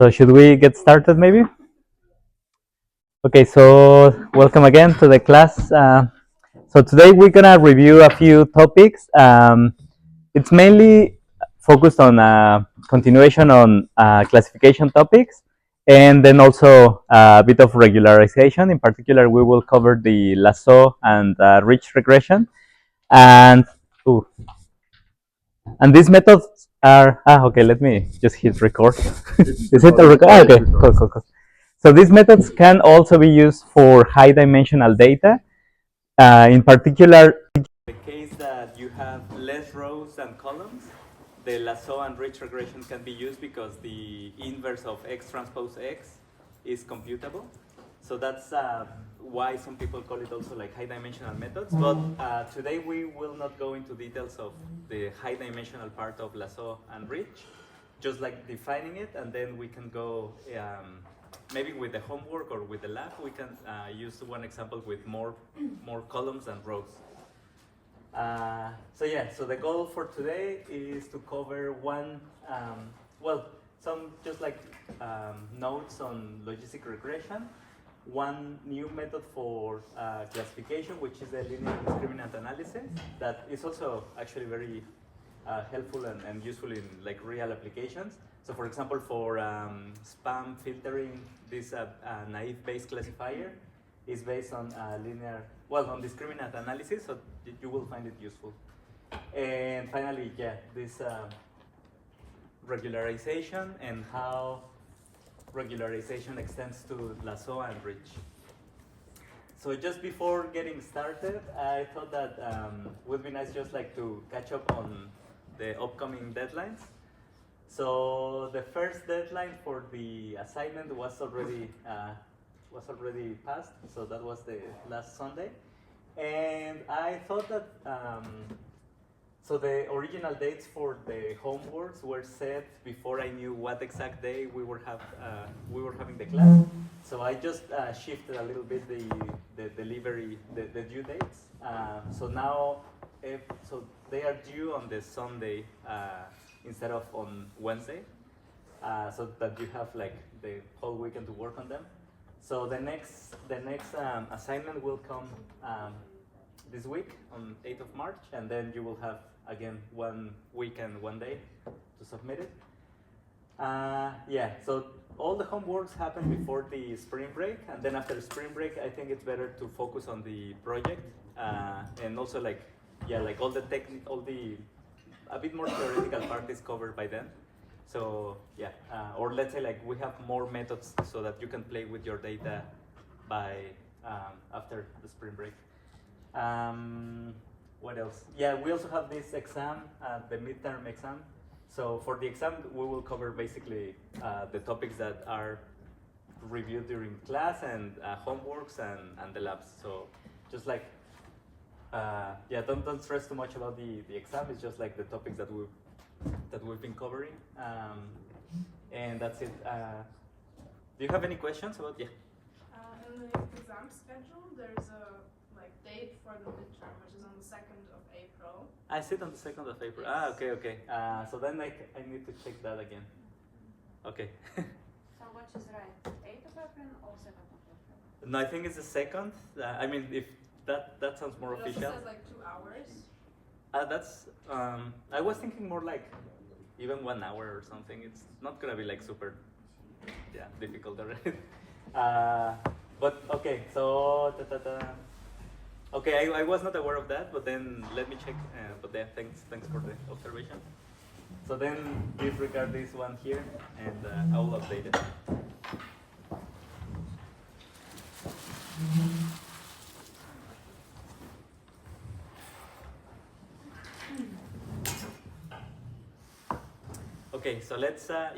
So should we get started maybe? Okay, so welcome again to the class. So today we're gonna review a few topics. It's mainly focused on continuation on classification topics, and then also a bit of regularization. In particular, we will cover the lasso and ridge regression, and ooh, and these methods are okay. Let me just hit record. Is it a record? Okay, cool. So these methods can also be used for high dimensional data. In particular, the case that you have less rows and columns, the lasso and ridge regression can be used because the inverse of x transpose x is computable. So that's why some people call it also like high dimensional methods. But today we will not go into details of the high dimensional part of lasso and ridge, just like defining it, and then we can go maybe with the homework or with the lab, we can use one example with more columns and rows. So the goal for today is to cover some just like notes on logistic regression, one new method for classification, which is the linear discriminant analysis, that is also actually very helpful and useful in like real applications. So for example, for spam filtering, this naive Bayes classifier is based on on discriminant analysis, so you will find it useful. And finally, this regularization and how regularization extends to lasso and ridge. So just before getting started, I thought that would be nice just like to catch up on the upcoming deadlines. So the first deadline for the assignment was already passed. So that was the last Sunday, and I thought that so the original dates for the homeworks were set before I knew what exact day we were having the class. So I just shifted a little bit the delivery, the due dates. So now, so they are due on the Sunday instead of on Wednesday, so that you have like the whole weekend to work on them. So the next assignment will come this week on 8th of March, and then you will have again 1 week and 1 day to submit it. So all the homeworks happen before the spring break, and then after the spring break, I think it's better to focus on the project, and also like all the a bit more theoretical part is covered by then. So or let's say like we have more methods so that you can play with your data by after the spring break. What else? Yeah, we also have this exam, the midterm exam. So for the exam, we will cover basically the topics that are reviewed during class and homeworks and the labs. So just like, don't stress too much about the exam. It's just like the topics that we've been covering, and that's it. Do you have any questions about? Yeah. In the exam schedule, there's a date for the midterm, which is on the 2nd of April. I sit on the 2nd of April. Yes. Okay. So then I need to check that again. Okay. So which is right? 8th of April or 2nd of April? No, I think it's the 2nd. I mean, if that sounds more official. It also says like 2 hours. That's I was thinking more like even 1 hour or something. It's not gonna be like super difficult already. But okay, so okay, I was not aware of that, but then let me check. But yeah, thanks for the observation. So then disregard this one here, and I will update it. Okay, so let's for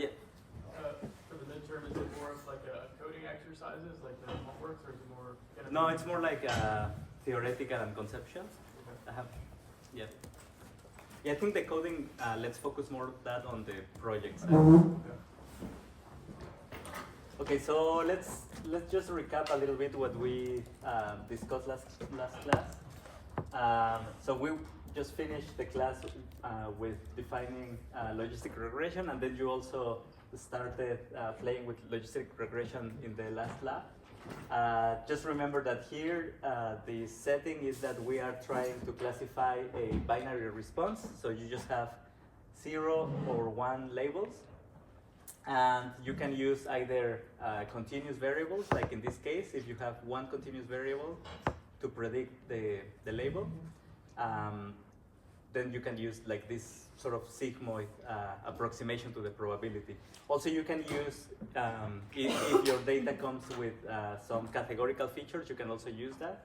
the midterm, is it more of like coding exercises, like the homeworks, or is it more? No, it's more like theoretical and conceptual. Okay. I think the coding. Let's focus more that on the projects. Okay, so let's just recap a little bit what we discussed last class. So we just finished the class with defining logistic regression, and then you also started playing with logistic regression in the last lab. Just remember that here the setting is that we are trying to classify a binary response. So you just have 0 or 1 labels. And you can use either continuous variables, like in this case, if you have 1 continuous variable to predict the label, then you can use like this sort of sigmoid approximation to the probability. Also, you can use, if your data comes with some categorical features, you can also use that.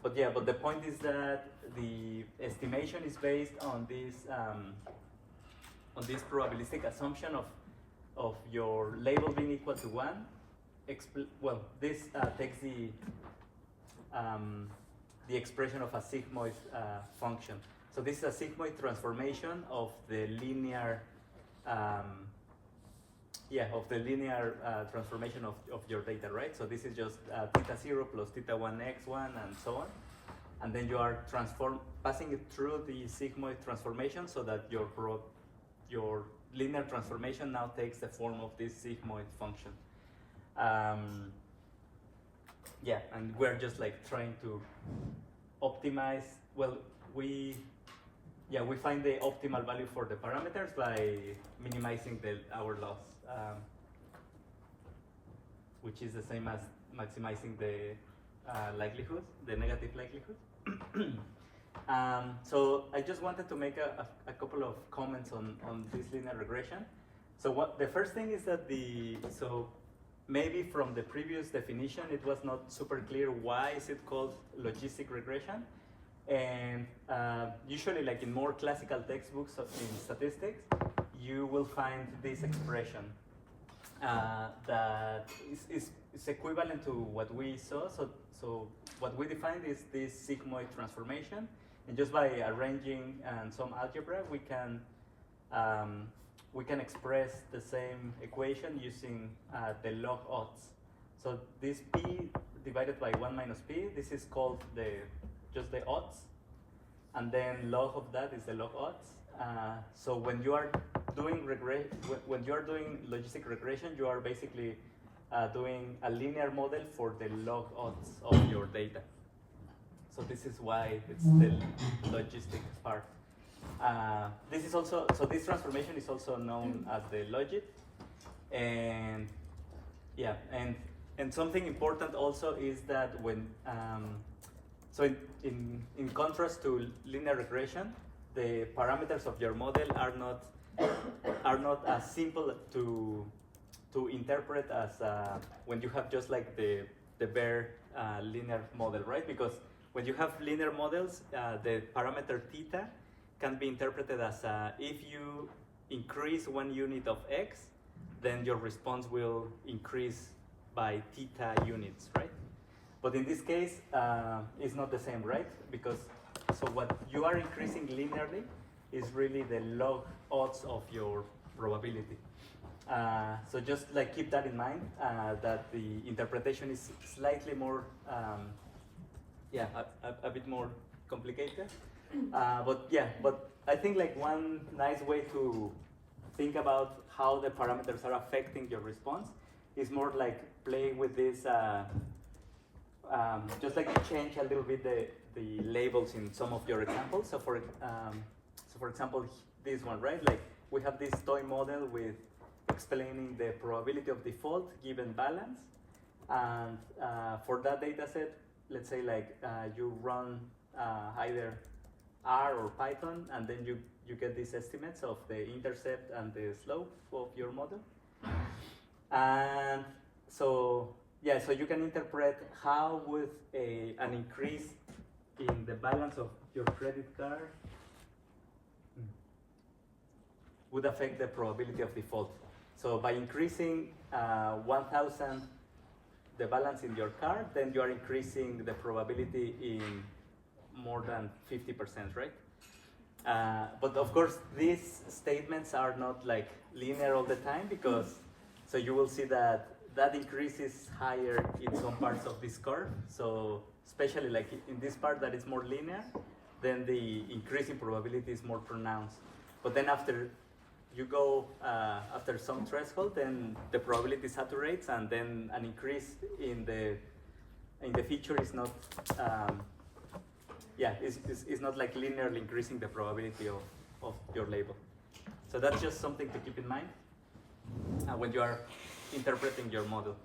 But the point is that the estimation is based on this probabilistic assumption of your label being equal to 1. Well, this takes the expression of a sigmoid function. So this is a sigmoid transformation of the linear, transformation of your data, right? So this is just theta 0 plus theta 1 x1 and so on. And then you are passing it through the sigmoid transformation so that your linear transformation now takes the form of this sigmoid function. And we're just like trying to optimize. Well, we find the optimal value for the parameters by minimizing our loss, which is the same as maximizing the likelihood, the negative likelihood. So I just wanted to make a couple of comments on this linear regression. So the first thing is that maybe from the previous definition, it was not super clear why is it called logistic regression. And usually, like in more classical textbooks in statistics, you will find this expression that is equivalent to what we saw. So what we defined is this sigmoid transformation, and just by arranging some algebra, we can express the same equation using the log odds. So this p divided by 1 minus p, this is called just the odds, and then log of that is the log odds. So when you are doing logistic regression, you are basically doing a linear model for the log odds of your data. So this is why it's the logistic part. This transformation is also known as the logit, and something important also is that when in contrast to linear regression, the parameters of your model are not as simple to interpret as when you have just like the bare linear model, right? Because when you have linear models, the parameter theta can be interpreted as if you increase 1 unit of x, then your response will increase by theta units, right? But in this case, it's not the same, right? Because what you are increasing linearly is really the log odds of your probability. So just like keep that in mind, that the interpretation is slightly more, a bit more complicated. But I think like one nice way to think about how the parameters are affecting your response is more like playing with this, just like change a little bit the labels in some of your examples. So for example, this one, right? Like we have this toy model with explaining the probability of default given balance, and for that data set, let's say like you run either R or Python, and then you get these estimates of the intercept and the slope of your model. And so you can interpret how would an increase in the balance of your credit card would affect the probability of default. So by increasing 1,000 the balance in your card, then you are increasing the probability in more than 50%, right? But of course, these statements are not like linear all the time, because so you will see that increase is higher in some parts of this curve. So especially like in this part that is more linear, then the increase in probability is more pronounced. But then after you go after some threshold, then the probability saturates, and then an increase in the feature is not is not like linearly increasing the probability of your label. So that's just something to keep in mind when you are interpreting your model.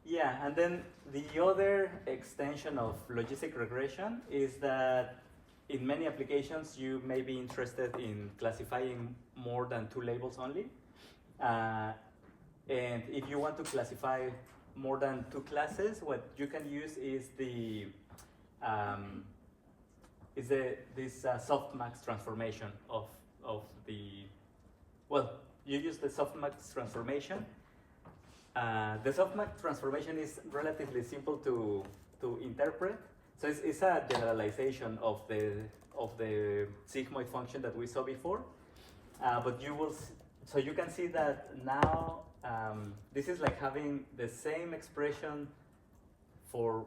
Yeah, and then the other extension of logistic regression is that in many applications you may be interested in classifying more than 2 labels only. And if you want to classify more than 2 classes, what you can use is this softmax transformation of the, well, you use the softmax transformation. The softmax transformation is relatively simple to interpret. So it's a generalization of the sigmoid function that we saw before. But so you can see that now this is like having the same expression for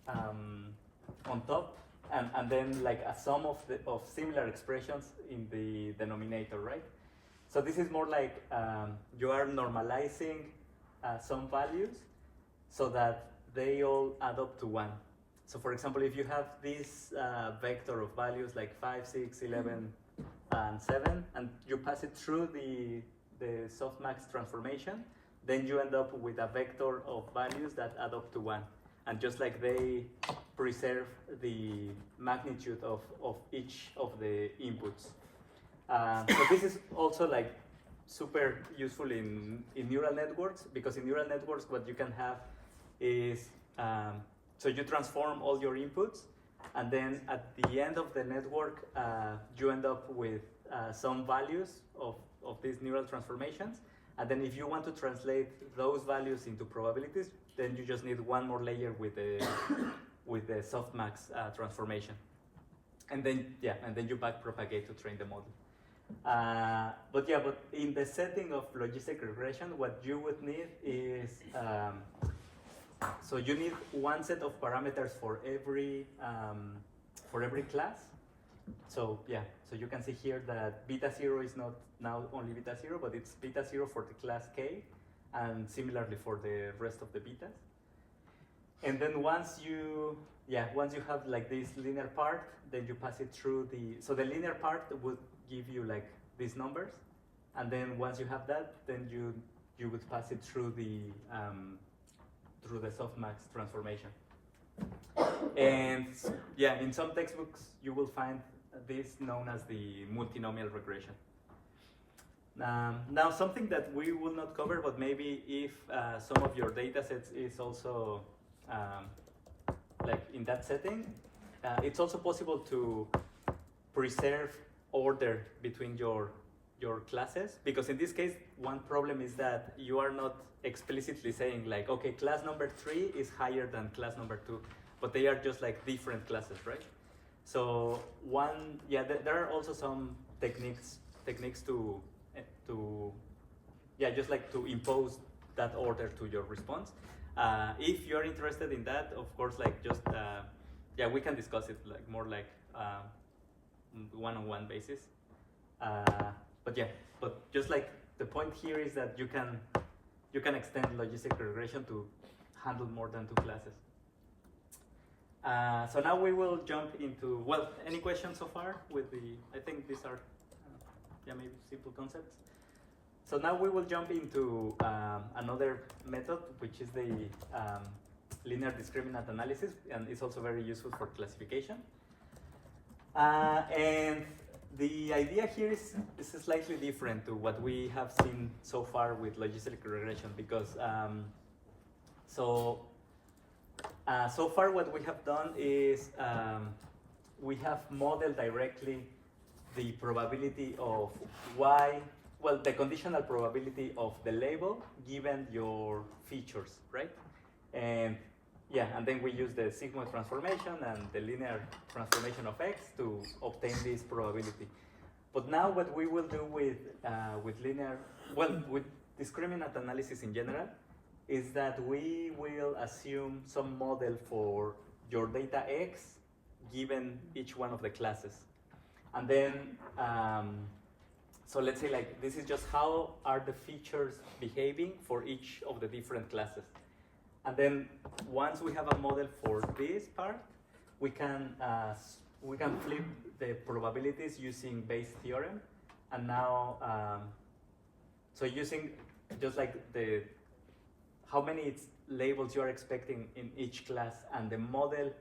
on top, and then like a sum of similar expressions in the denominator, right? So this is more like you are normalizing some values so that they all add up to 1. So for example, if you have this vector of values like 5, 6, 11, and 7, and you pass it through the softmax transformation, then you end up with a vector of values that add up to 1. And just like they preserve the magnitude of each of the inputs. So this is also like super useful in neural networks, because in neural networks what you can have is, so you transform all your inputs, and then at the end of the network you end up with some values of these neural transformations, and then if you want to translate those values into probabilities, then you just need one more layer with the softmax transformation, and then you backpropagate to train the model. But in the setting of logistic regression, what you would need is, so you need one set of parameters for every class. So so you can see here that beta 0 is not now only beta 0, but it's beta 0 for the class K, and similarly for the rest of the betas. And then once you have like this linear part, then you pass it through so the linear part would give you like these numbers, and then once you have that, then you would pass it through the softmax transformation. And in some textbooks you will find this known as the multinomial regression. Now something that we will not cover, but maybe if some of your data sets is also like in that setting, it's also possible to preserve order between your classes, because in this case one problem is that you are not explicitly saying like, okay, class number 3 is higher than class number 2, but they are just like different classes, right? So there are also some techniques to just like to impose that order to your response. If you're interested in that, of course, like just we can discuss it like more like one-on-one basis. But just like the point here is that you can extend logistic regression to handle more than 2 classes. So now we will jump into, any questions so far with I think these are maybe simple concepts. So now we will jump into another method, which is the linear discriminant analysis, and it's also very useful for classification. And the idea here is slightly different to what we have seen so far with logistic regression, because so far what we have done is we have modeled directly the probability of the conditional probability of the label given your features, right? And then we use the sigmoid transformation and the linear transformation of X to obtain this probability. But now what we will do with discriminant analysis in general is that we will assume some model for your data X given each one of the classes. And then, so let's say like this is just how are the features behaving for each of the different classes. And then once we have a model for this part, we can flip the probabilities using Bayes' theorem. And now, so using just like how many labels you are expecting in each class and the model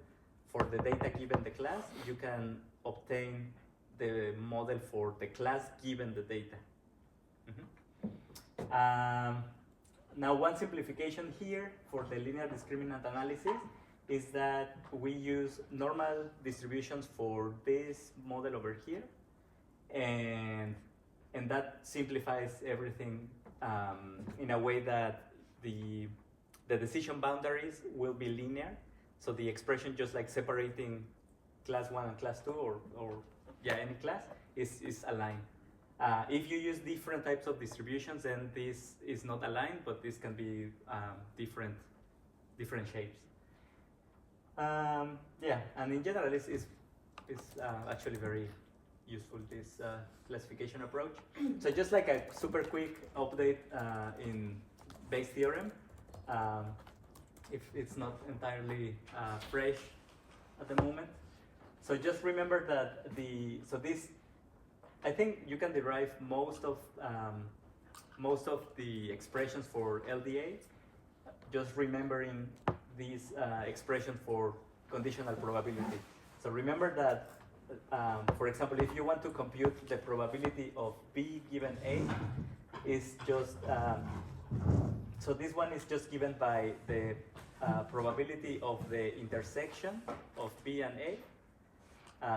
for the data given the class, you can obtain the model for the class given the data. Now, one simplification here for the linear discriminant analysis is that we use normal distributions for this model over here, and that simplifies everything in a way that the decision boundaries will be linear. So the expression just like separating class 1 and class 2 or yeah, any class is aligned. If you use different types of distributions, then this is not aligned, but this can be different shapes. Yeah, and in general, it's actually very useful, this classification approach. So just like a super quick update in Bayes' theorem, if it's not entirely fresh at the moment. So just remember that I think you can derive most of the expressions for LDA, just remembering these expression for conditional probability. So remember that, for example, if you want to compute the probability of B given A, is just, so this one is just given by the probability of the intersection of B and A.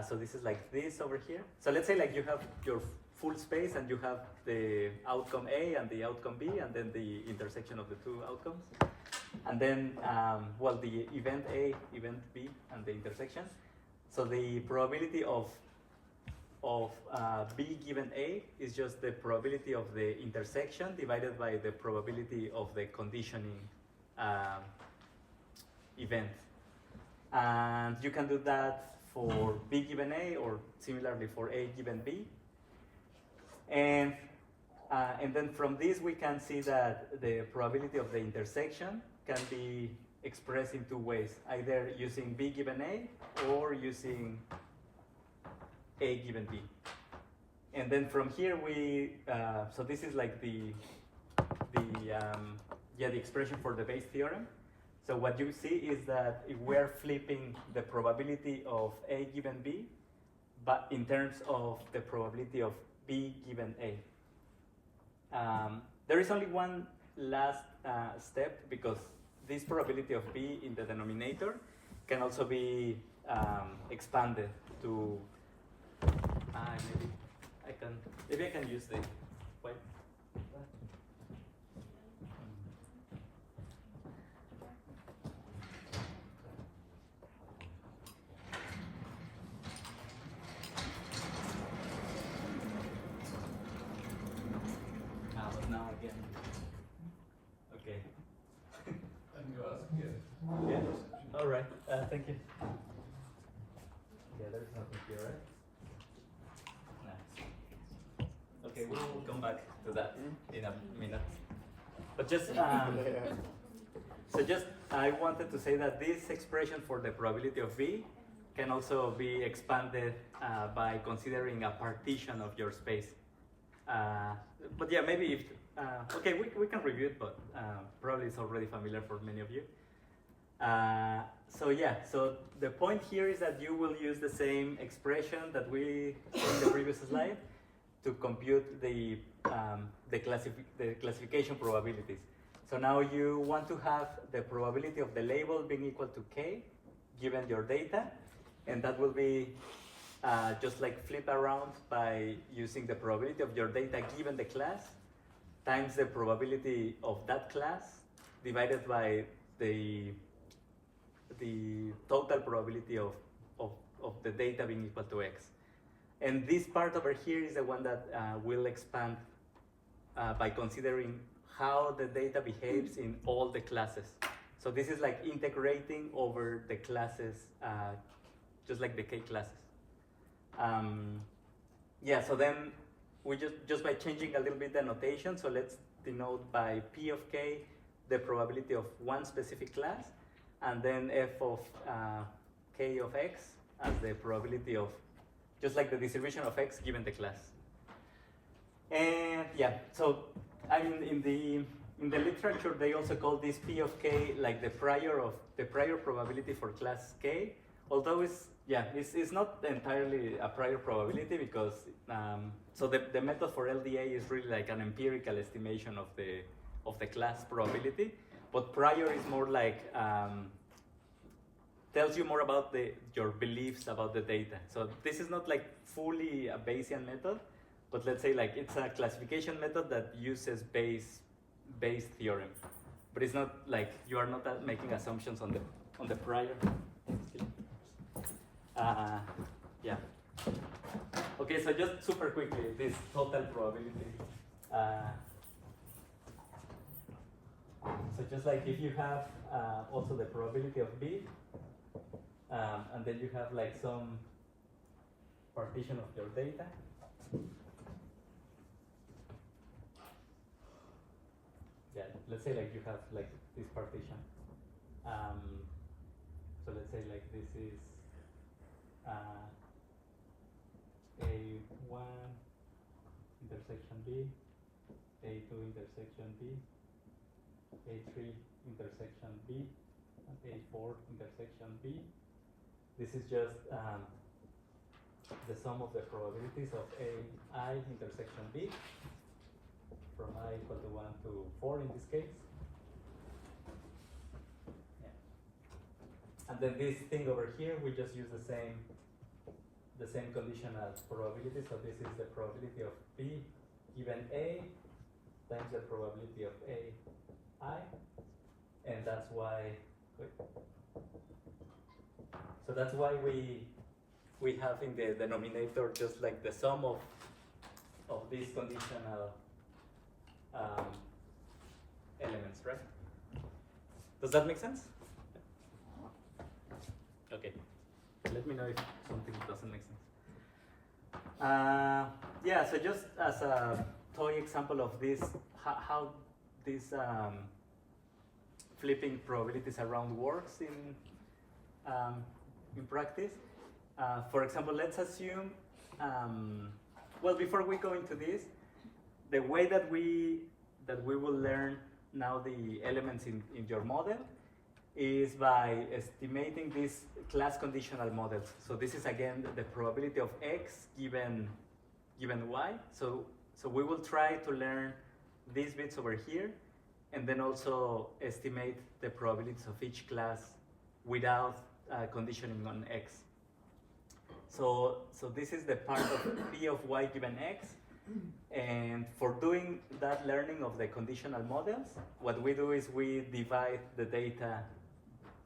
So this is like this over here. So let's say like you have your full space and you have the outcome A and the outcome B and then the intersection of the two outcomes. And then, well, the event A, event B, and the intersection. So the probability of B given A is just the probability of the intersection divided by the probability of the conditioning event. And you can do that for B given A or similarly for A given B. And then from this we can see that the probability of the intersection can be expressed in two ways, either using B given A or using A given B. And then from here so this is like the expression for the Bayes' theorem. So what you see is that if we're flipping the probability of A given B, but in terms of the probability of B given A. There is only one last step, because this probability of B in the denominator can also be expanded to, maybe I can use the white. But now again. Okay. And you ask, yes. Yeah. All right. Thank you. Yeah, there's nothing here, right? No. Okay, we'll come back to that in a minute. But just I wanted to say that this expression for the probability of B can also be expanded by considering a partition of your space. But yeah, maybe if okay, we can review it, but probably it's already familiar for many of you. So yeah, so the point here is that you will use the same expression that we in the previous slide to compute the classification probabilities. So now you want to have the probability of the label being equal to K given your data, and that will be just like flip around by using the probability of your data given the class times the probability of that class divided by the total probability of the data being equal to X. And this part over here is the one that will expand by considering how the data behaves in all the classes. So this is like integrating over the classes, just like the K classes. yeah, so then we just by changing a little bit the notation, so let's denote by P of K the probability of one specific class, and then F of K of X as the probability of, just like the distribution of X given the class. And yeah, so I mean in the literature they also call this P of K like the prior probability for class K, although it's not entirely a prior probability because so the method for LDA is really like an empirical estimation of the class probability, but prior is more like tells you more about your beliefs about the data. So this is not like fully a Bayesian method, but let's say like it's a classification method that uses Bayes theorem, but it's not like you are not making assumptions on the prior. Yeah. Okay, so just super quickly, this total probability. So just like if you have also the probability of B, and then you have like some partition of your data. Yeah, let's say like you have like this partition. So let's say like this is A1 intersection B, A2 intersection B, A3 intersection B, and A4 intersection B. This is just the sum of the probabilities of AI intersection B from I equal to 1 to 4 in this case. Yeah. And then this thing over here, we just use the same conditional probability. So this is the probability of B given A times the probability of AI, and that's why. So that's why we have in the denominator just like the sum of these conditional elements, right? Does that make sense? Okay. Let me know if something doesn't make sense. Yeah, so just as a toy example of this, how this flipping probabilities around works in practice. For example, let's assume, well, before we go into this, the way that we will learn now the elements in your model is by estimating these class conditional models. So this is again the probability of X given Y. So we will try to learn these bits over here, and then also estimate the probabilities of each class without conditioning on X. So this is the part of P of Y given X. And for doing that learning of the conditional models, what we do is we divide the data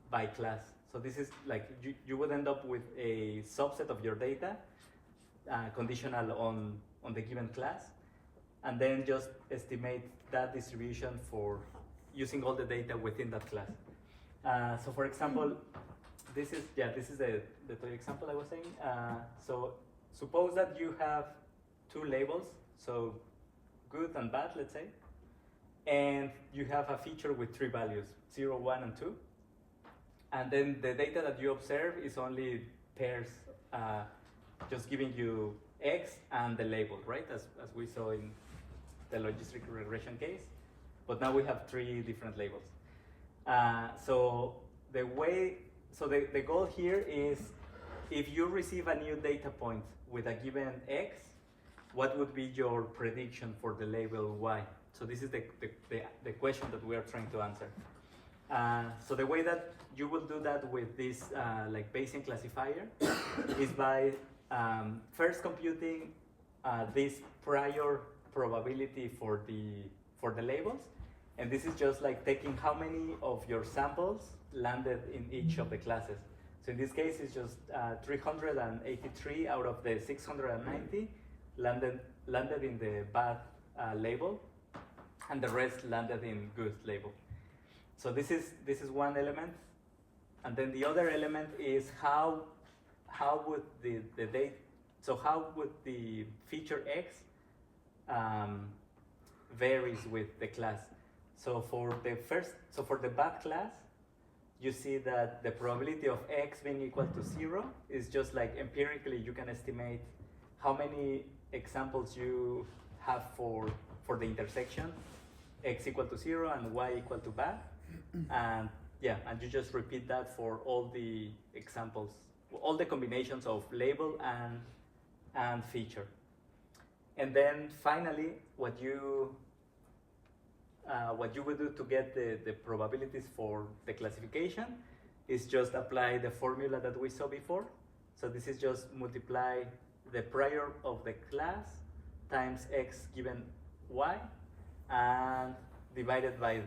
by class. So this is like, you would end up with a subset of your data, conditional on the given class, and then just estimate that distribution for using all the data within that class. So for example, this is the example I was saying. So suppose that you have two labels, so good and bad, let's say, and you have a feature with three values, 0, 1, and 2. And then the data that you observe is only pairs, just giving you X and the label, right? As we saw in the logistic regression case. But now we have three different labels. So the goal here is, if you receive a new data point with a given X, what would be your prediction for the label Y? So this is the question that we are trying to answer. So the way that you will do that with this like Bayesian classifier is by first computing this prior probability for the labels, and this is just like taking how many of your samples landed in each of the classes. So in this case, it's just 383 out of the 690 landed in the bad label, and the rest landed in good label. So this is one element, and then the other element is how would the data. So how would the feature X varies with the class? So for the bad class, you see that the probability of X being equal to 0 is just like empirically you can estimate how many examples you have for the intersection X equal to 0 and Y equal to bad. And yeah, and you just repeat that for all the examples, all the combinations of label and feature. And then finally, what you would do to get the probabilities for the classification is just apply the formula that we saw before. So this is just multiply the prior of the class times X given Y and divided by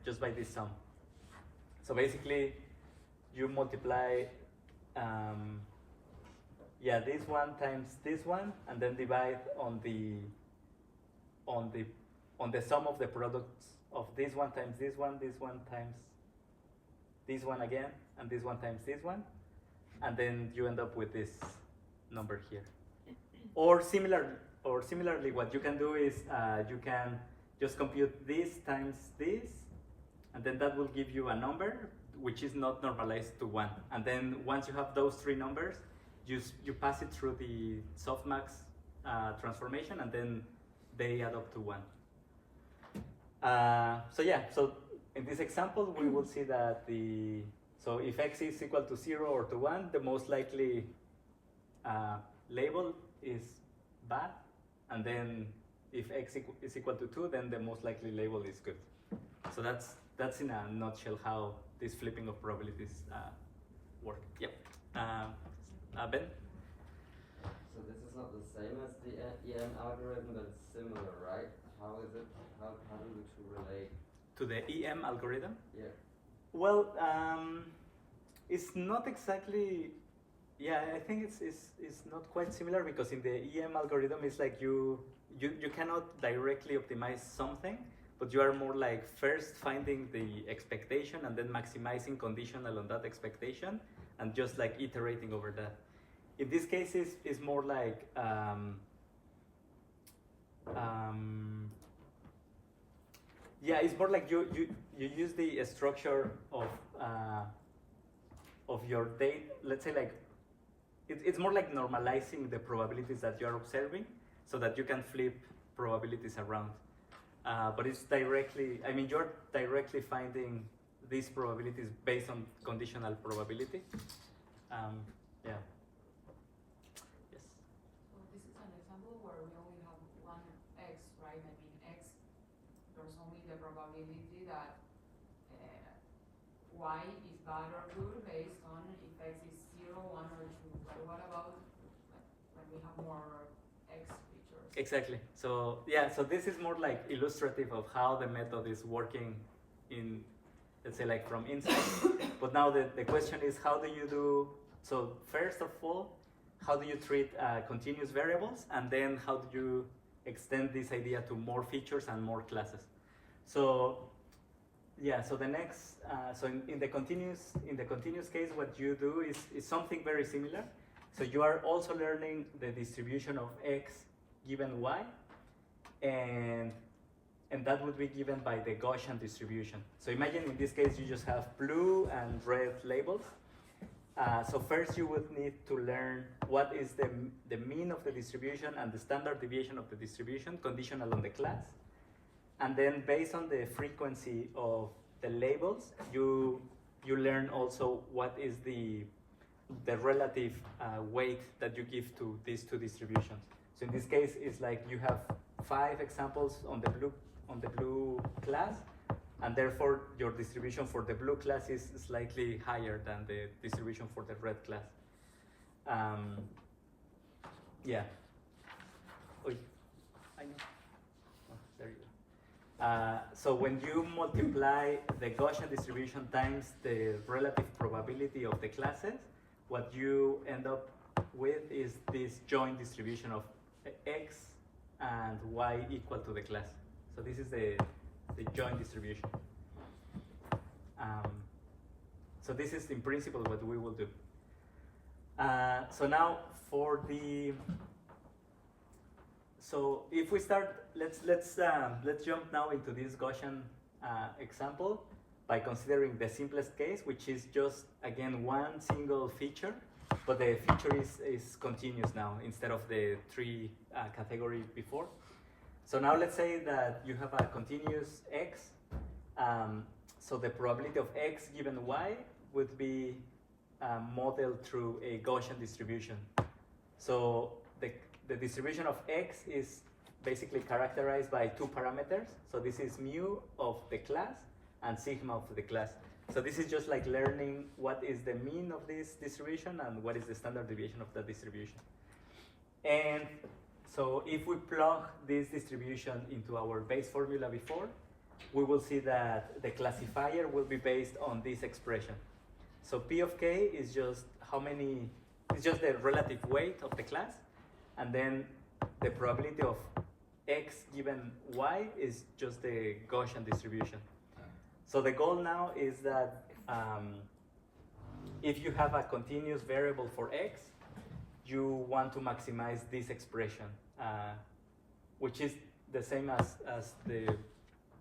just by this sum. So basically, you multiply this one times this one, and then divide on the sum of the products of this one times this one times this one again, and this one times this one, and then you end up with this number here. Or similarly, what you can do is you can just compute this times this, and then that will give you a number which is not normalized to 1. And then once you have those three numbers, you pass it through the softmax transformation, and then they add up to 1. So in this example, we will see that so if X is equal to 0 or to 1, the most likely label is bad, and then if X is equal to 2, then the most likely label is good. So that's in a nutshell how this flipping of probabilities work. Yep. Ben? So this is not the same as the EM algorithm, but it's similar, right? How is it? How do the two relate? To the EM algorithm? Yeah. Well, it's not exactly. Yeah, I think it's not quite similar, because in the EM algorithm, it's like you cannot directly optimize something, but you are more like first finding the expectation and then maximizing conditional on that expectation and just like iterating over that. In this case, it's more like it's more like you use the structure of your data. Let's say like it's more like normalizing the probabilities that you are observing, so that you can flip probabilities around. But it's directly, I mean, you're directly finding these probabilities based on conditional probability. Yeah. Yes. So this is an example where we only have one X, right? I mean, X, there's only the probability that Y is bad or good based on if X is 0, 1, or 2. But what about when we have more X features? Exactly. So yeah, so this is more like illustrative of how the method is working in, let's say, like from inside. But now the question is, how do you do, so first of all, how do you treat continuous variables, and then how do you extend this idea to more features and more classes? So yeah, so the next, so in the continuous case, what you do is something very similar. So you are also learning the distribution of X given Y, and that would be given by the Gaussian distribution. So imagine in this case you just have blue and red labels. So first you would need to learn what is the mean of the distribution and the standard deviation of the distribution, conditional on the class. And then based on the frequency of the labels, you learn also what is the relative weight that you give to these two distributions. So in this case, it's like you have 5 examples on the blue class, and therefore your distribution for the blue class is slightly higher than the distribution for the red class. Yeah. Oy, I know. Oh, there you go. So when you multiply the Gaussian distribution times the relative probability of the classes, what you end up with is this joint distribution of X and Y equal to the class. So this is the joint distribution. So this is in principle what we will do. So now for the, so if we start, let's jump now into this Gaussian example by considering the simplest case, which is just again one single feature, but the feature is continuous now instead of the three category before. So now let's say that you have a continuous x. So the probability of x given y would be modeled through a Gaussian distribution. So the distribution of x is basically characterized by two parameters. So this is mu of the class and sigma of the class. So this is just like learning what is the mean of this distribution and what is the standard deviation of that distribution. And so if we plug this distribution into our base formula before, we will see that the classifier will be based on this expression. So P of k is just how many, it's just the relative weight of the class, and then the probability of x given y is just the Gaussian distribution. So the goal now is that if you have a continuous variable for x, you want to maximize this expression, which is the same as the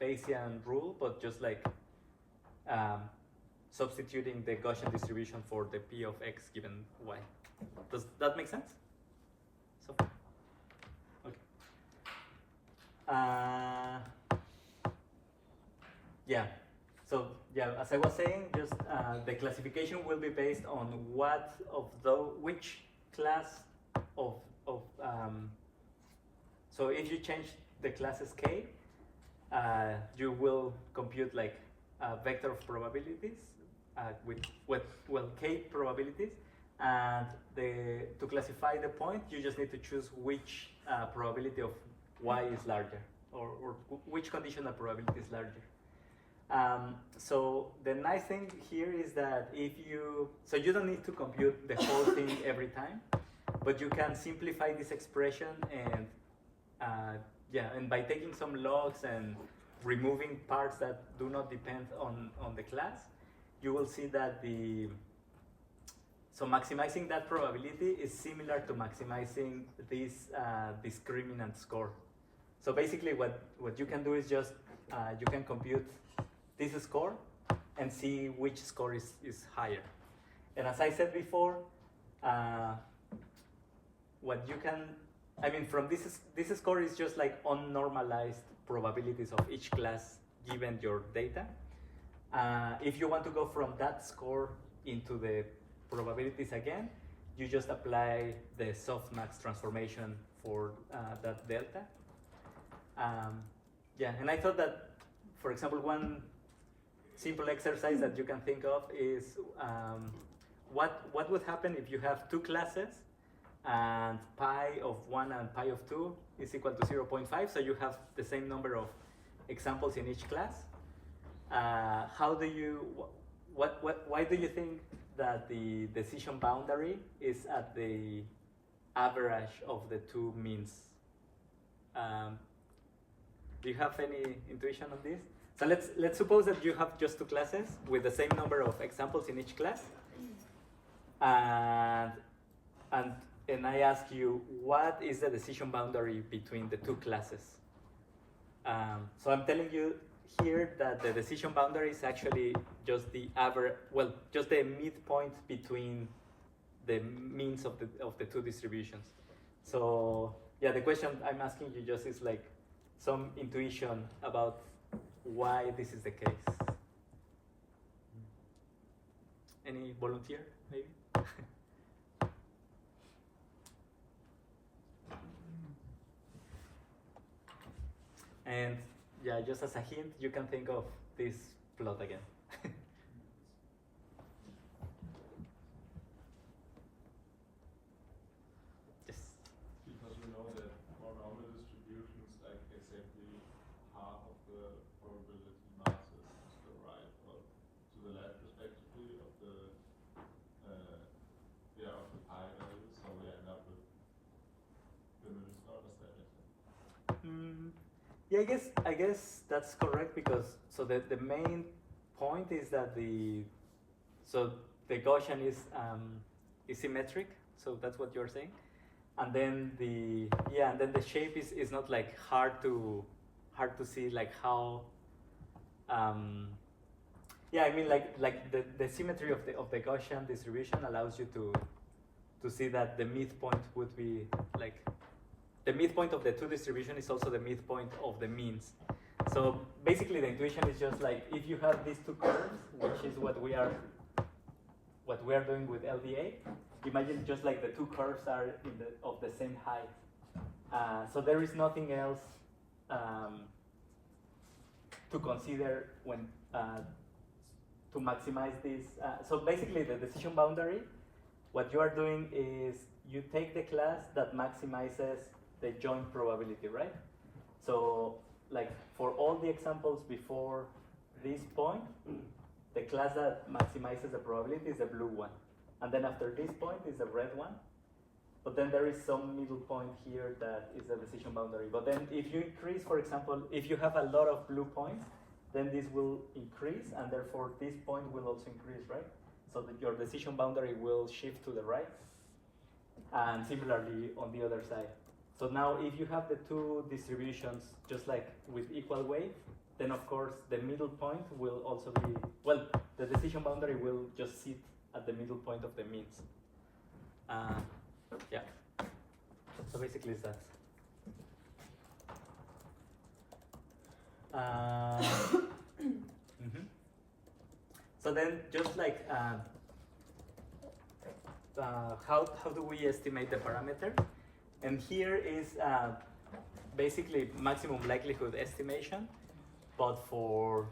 Bayesian rule, but just like substituting the Gaussian distribution for the P of x given y. Does that make sense? So, okay. Yeah. So yeah, as I was saying, just the classification will be based on what of which class of so if you change the classes k, you will compute like a vector of probabilities with k probabilities, and to classify the point, you just need to choose which probability of y is larger, or which conditional probability is larger. So the nice thing here is that so you don't need to compute the whole thing every time, but you can simplify this expression and and by taking some logs and removing parts that do not depend on the class, you will see that so maximizing that probability is similar to maximizing this discriminant score. So basically what you can do is just, you can compute this score and see which score is higher. And as I said before, what you can, I mean, from this score is just like unnormalized probabilities of each class given your data. If you want to go from that score into the probabilities again, you just apply the softmax transformation for that delta. And I thought that, for example, one simple exercise that you can think of is what would happen if you have two classes and pi of 1 and pi of 2 is equal to 0.5, so you have the same number of examples in each class. How do you, why do you think that the decision boundary is at the average of the two means? Do you have any intuition on this? So let's suppose that you have just two classes with the same number of examples in each class, and I ask you, what is the decision boundary between the two classes? So I'm telling you here that the decision boundary is actually just the average, well, just the midpoint between the means of the two distributions. So yeah, the question I'm asking you just is like some intuition about why this is the case. Any volunteer, maybe? And yeah, just as a hint, you can think of this plot again. Yes. Because we know that for normal distributions, like exactly half of the probability masses to the right or to the left, respectively, of the pi values. So we end up with diminished order status. Yeah, I guess that's correct, because so the main point is that the Gaussian is symmetric. So that's what you're saying. And then the shape is not like hard to see like how. Yeah, I mean like the symmetry of the Gaussian distribution allows you to see that the midpoint would be like the midpoint of the two distribution is also the midpoint of the means. So basically the intuition is just like if you have these two curves, which is what we are doing with LDA, imagine just like the two curves are of the same height. So there is nothing else to consider when to maximize this. So basically the decision boundary, what you are doing is you take the class that maximizes the joint probability, right? So like for all the examples before this point, the class that maximizes the probability is the blue one. And then after this point is the red one. But then there is some middle point here that is the decision boundary. But then if you increase, for example, if you have a lot of blue points, then this will increase, and therefore this point will also increase, right? So that your decision boundary will shift to the right. And similarly on the other side. So now if you have the two distributions just like with equal weight, then of course the middle point will also be, well, the decision boundary will just sit at the middle point of the means. Yeah. So basically it's that. So then just like how do we estimate the parameter? And here is basically maximum likelihood estimation, but for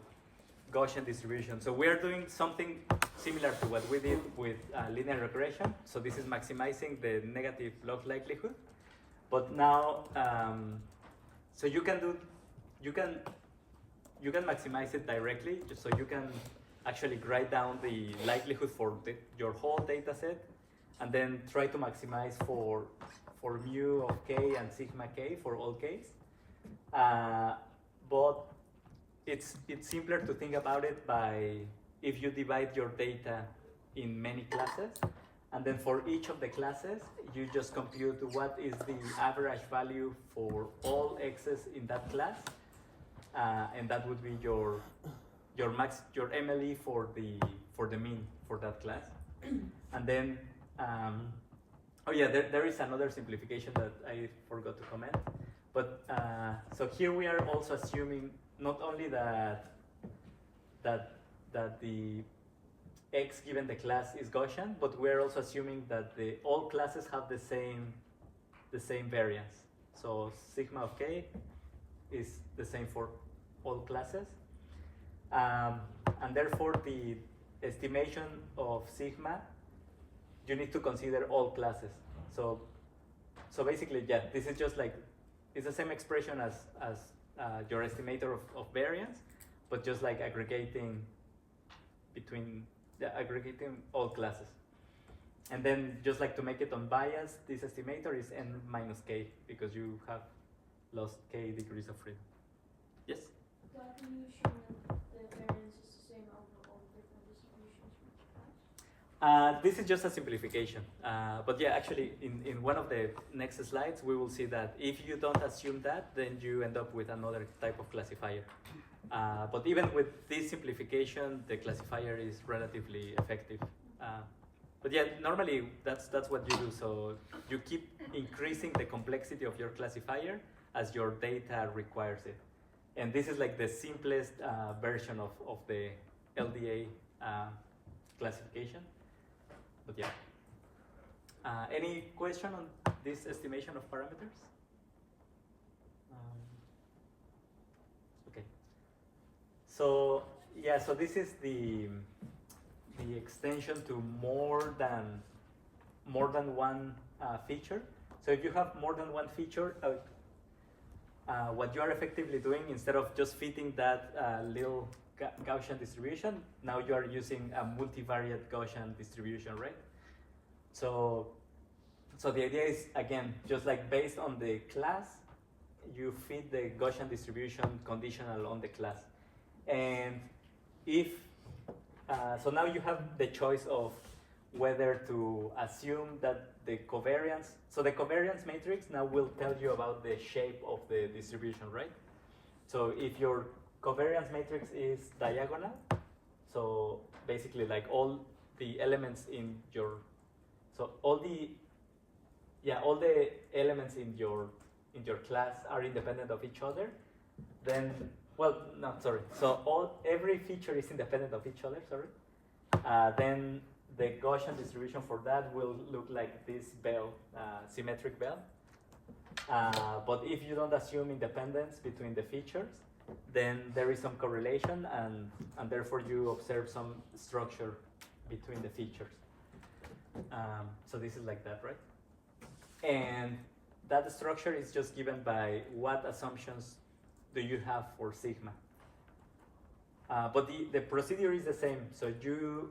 Gaussian distribution. So we are doing something similar to what we did with linear regression. So this is maximizing the negative log likelihood. But now, so you can maximize it directly. So you can actually write down the likelihood for your whole data set, and then try to maximize for mu of k and sigma k for all k's. But it's simpler to think about it by if you divide your data in many classes, and then for each of the classes you just compute what is the average value for all x's in that class, and that would be your MLE for the mean for that class. And then oh yeah, there is another simplification that I forgot to comment. But so here we are also assuming not only that the x given the class is Gaussian, but we're also assuming that all classes have the same variance. So sigma of k is the same for all classes, and therefore the estimation of sigma, you need to consider all classes. So basically, yeah, this is just like, it's the same expression as your estimator of variance, but just like aggregating aggregating all classes. And then just like to make it unbiased, this estimator is n minus k, because you have lost k degrees of freedom. Yes? How can you assume that the variance is the same over all different distributions? This is just a simplification. But yeah, actually, in one of the next slides, we will see that if you don't assume that, then you end up with another type of classifier. But even with this simplification, the classifier is relatively effective. But yeah, normally that's what you do. So you keep increasing the complexity of your classifier as your data requires it. And this is like the simplest version of the LDA classification. But yeah. Any question on this estimation of parameters? Okay. So yeah, so this is the extension to more than one feature. So if you have more than one feature, what you are effectively doing, instead of just fitting that little Gaussian distribution, now you are using a multivariate Gaussian distribution, right? So the idea is, again, just like based on the class, you fit the Gaussian distribution conditional on the class. And if, so now you have the choice of whether to assume that the covariance, so the covariance matrix now will tell you about the shape of the distribution, right? So if your covariance matrix is diagonal, so basically like all the elements in your, so all the elements in your class are independent of each other, then, well, no, sorry. So every feature is independent of each other, sorry. Then the Gaussian distribution for that will look like this bell, symmetric bell. But if you don't assume independence between the features, then there is some correlation, and therefore you observe some structure between the features. So this is like that, right? And that structure is just given by what assumptions do you have for sigma. But the procedure is the same. So you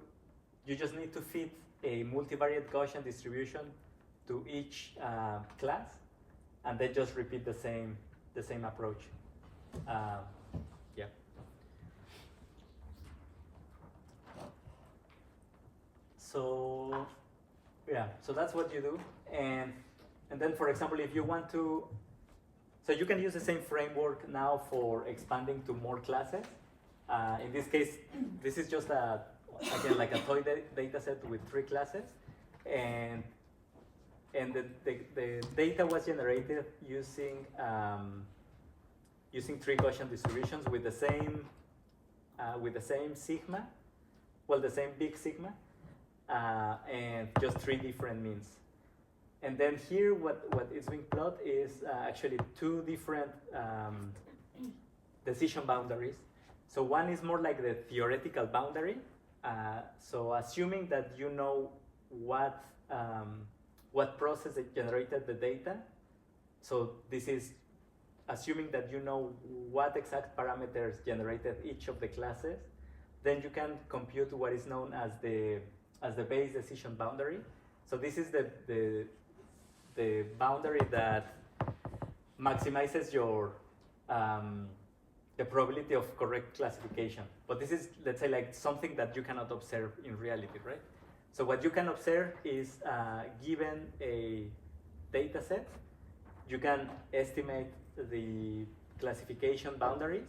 just need to fit a multivariate Gaussian distribution to each class, and then just repeat the same approach. Yeah. So yeah, so that's what you do, and then, for example, if you want to, so you can use the same framework now for expanding to more classes. In this case, this is just again like a toy data set with 3 classes, and the data was generated using 3 Gaussian distributions with the same sigma, well, the same big sigma, and just 3 different means. And then here, what is being plotted is actually 2 different decision boundaries. So one is more like the theoretical boundary. So assuming that you know what process generated the data. So this is assuming that you know what exact parameters generated each of the classes. Then you can compute what is known as the base decision boundary. So this is the boundary that maximizes your the probability of correct classification. But this is, let's say, like something that you cannot observe in reality, right? So what you can observe is, given a data set, you can estimate the classification boundaries,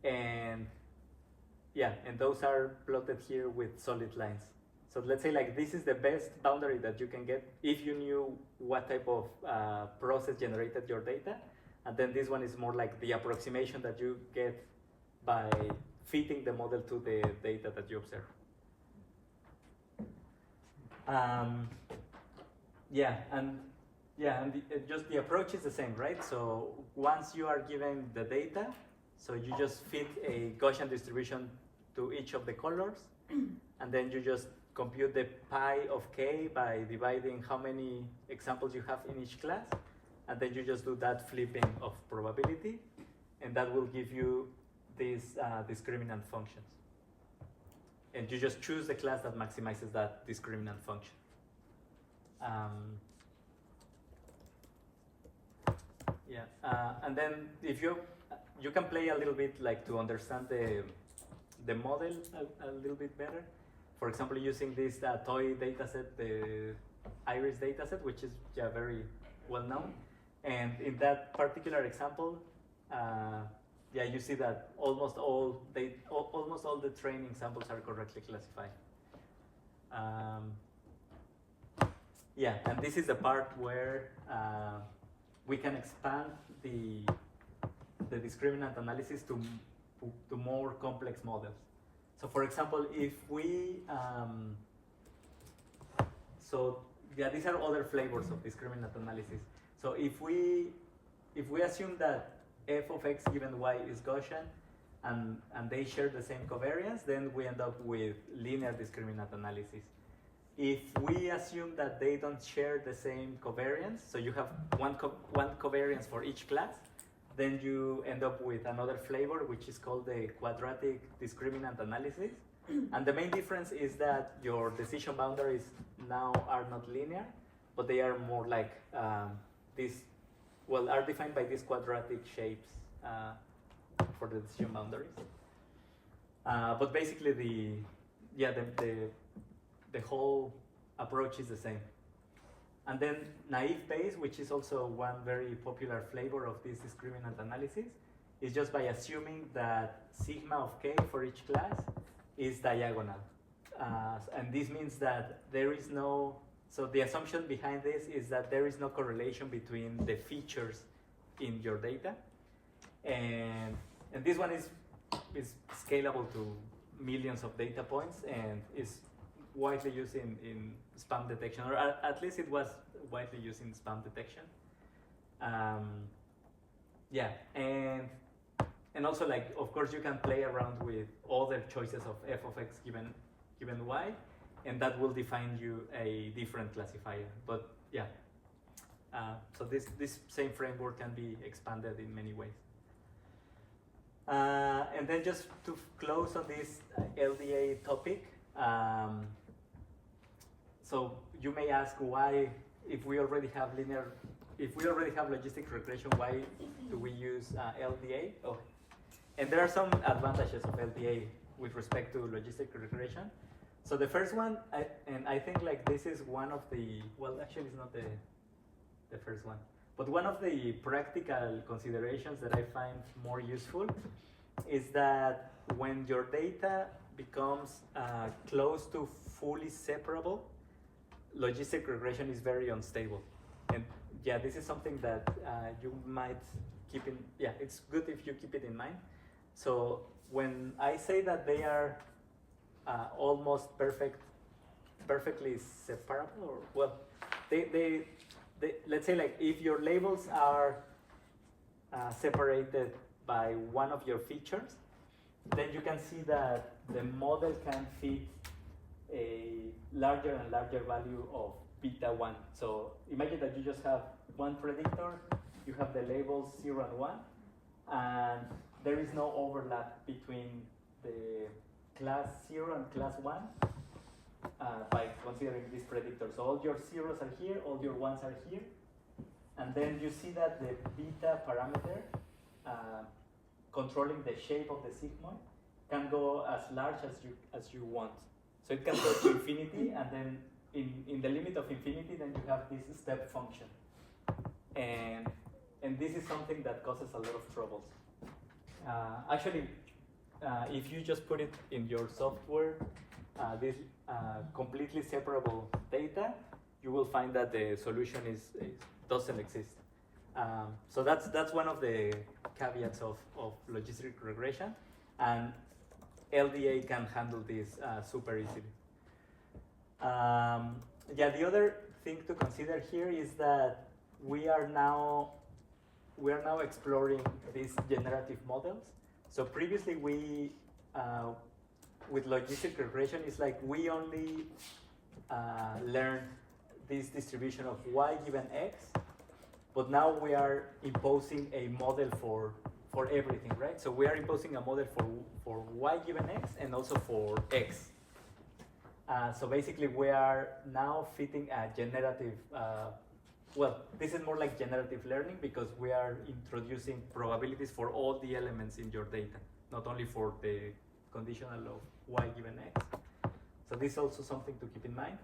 and yeah, and those are plotted here with solid lines. So let's say like this is the best boundary that you can get if you knew what type of process generated your data. And then this one is more like the approximation that you get by fitting the model to the data that you observe. Just the approach is the same, right? So once you are given the data, so you just fit a Gaussian distribution to each of the colors, and then you just compute the pi of k by dividing how many examples you have in each class, and then you just do that flipping of probability, and that will give you these discriminant functions. And you just choose the class that maximizes that discriminant function. And then if you can play a little bit like to understand the model a little bit better. For example, using this toy dataset, the iris dataset, which is very well known. And in that particular example, you see that almost all the training samples are correctly classified. And this is the part where we can expand the discriminant analysis to more complex models. So, for example, if we these are other flavors of discriminant analysis. So if we assume that f of x given y is Gaussian, and they share the same covariance, then we end up with linear discriminant analysis. If we assume that they don't share the same covariance, so you have one covariance for each class, then you end up with another flavor, which is called the quadratic discriminant analysis. And the main difference is that your decision boundaries now are not linear, but they are more like are defined by these quadratic shapes for the decision boundaries. But basically the whole approach is the same. And then naive Bayes, which is also one very popular flavor of this discriminant analysis, is just by assuming that sigma of k for each class is diagonal. And this means that there is no, so the assumption behind this is that there is no correlation between the features in your data. And this one is scalable to millions of data points and is widely used in spam detection, or at least it was widely used in spam detection. Yeah, and also, like, of course, you can play around with other choices of f of x given y, and that will define you a different classifier. But yeah, so this same framework can be expanded in many ways. And then just to close on this LDA topic, so you may ask why, if we already have logistic regression, why do we use LDA? Oh, and there are some advantages of LDA with respect to logistic regression. So the first one, I think like this is one of the, well, actually it's not the first one, but one of the practical considerations that I find more useful is that when your data becomes close to fully separable, logistic regression is very unstable. And yeah, this is something that you might keep in, yeah, it's good if you keep it in mind. So when I say that they are almost perfectly separable, or well, they let's say like if your labels are separated by one of your features, then you can see that the model can fit a larger and larger value of beta 1. So imagine that you just have one predictor, you have the labels 0 and 1, and there is no overlap between the class 0 and class 1 by considering this predictor. So all your zeros are here, all your ones are here, and then you see that the beta parameter controlling the shape of the sigmoid can go as large as you want. So it can go to infinity, and then in the limit of infinity, then you have this step function. And this is something that causes a lot of troubles. Actually, if you just put it in your software, this completely separable data, you will find that the solution doesn't exist. So that's one of the caveats of logistic regression, and LDA can handle this super easily. Yeah, the other thing to consider here is that we are now exploring these generative models. So previously we, with logistic regression, it's like we only learned this distribution of y given x, but now we are imposing a model for everything, right? So we are imposing a model for y given x and also for x. So basically we are now fitting a generative, well, this is more like generative learning because we are introducing probabilities for all the elements in your data, not only for the conditional of y given x. So this is also something to keep in mind.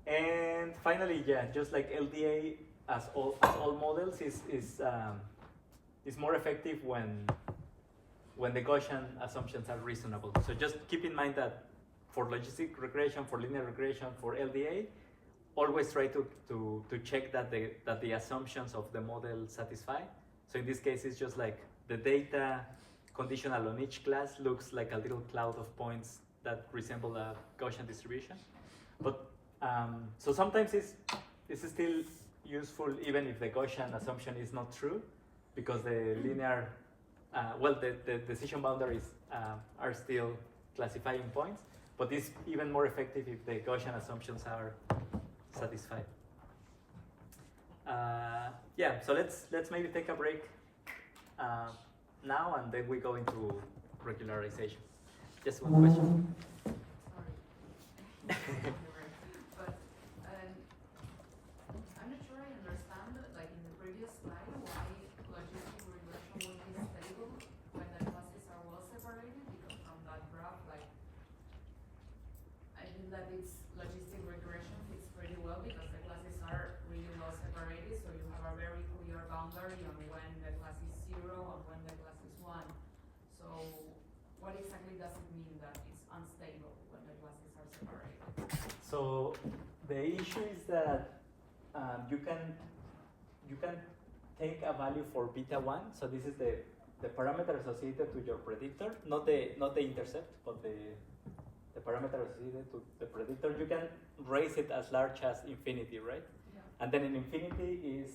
And finally, yeah, just like LDA as all models is more effective when the Gaussian assumptions are reasonable. So just keep in mind that for logistic regression, for linear regression, for LDA, always try to check that the assumptions of the model satisfy. So in this case, it's just like the data conditional on each class looks like a little cloud of points that resemble a Gaussian distribution. But so sometimes it's still useful even if the Gaussian assumption is not true, because the linear, well, the decision boundaries are still classifying points, but it's even more effective if the Gaussian assumptions are satisfied. Yeah, so let's maybe take a break now, and then we go into regularization. Just one question. Sorry. But I'm not sure I understand, like in the previous slide, why logistic regression would be stable when the classes are well separated, because from that graph, like, I think that it's logistic regression So the issue is that you can take a value for beta 1. So this is the parameter associated to your predictor, not the intercept, but the parameter associated to the predictor. You can raise it as large as infinity, right? Yeah. And then in infinity is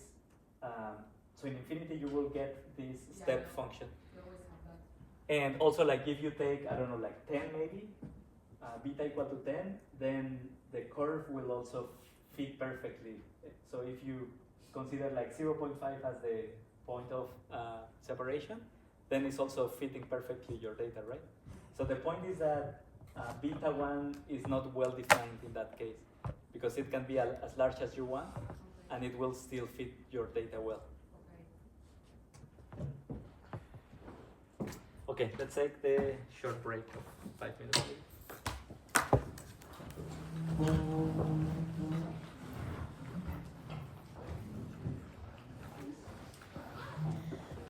so in infinity you will get this step function. You always have that. And also, like, if you take, I don't know, like 10 maybe, beta equal to 10, then the curve will also fit perfectly. So if you consider like 0.5 as the point of separation, then it's also fitting perfectly your data, right? So the point is that beta 1 is not well defined in that case, because it can be as large as you want, and it will still fit your data well. Okay, let's take the short break of 5 minutes.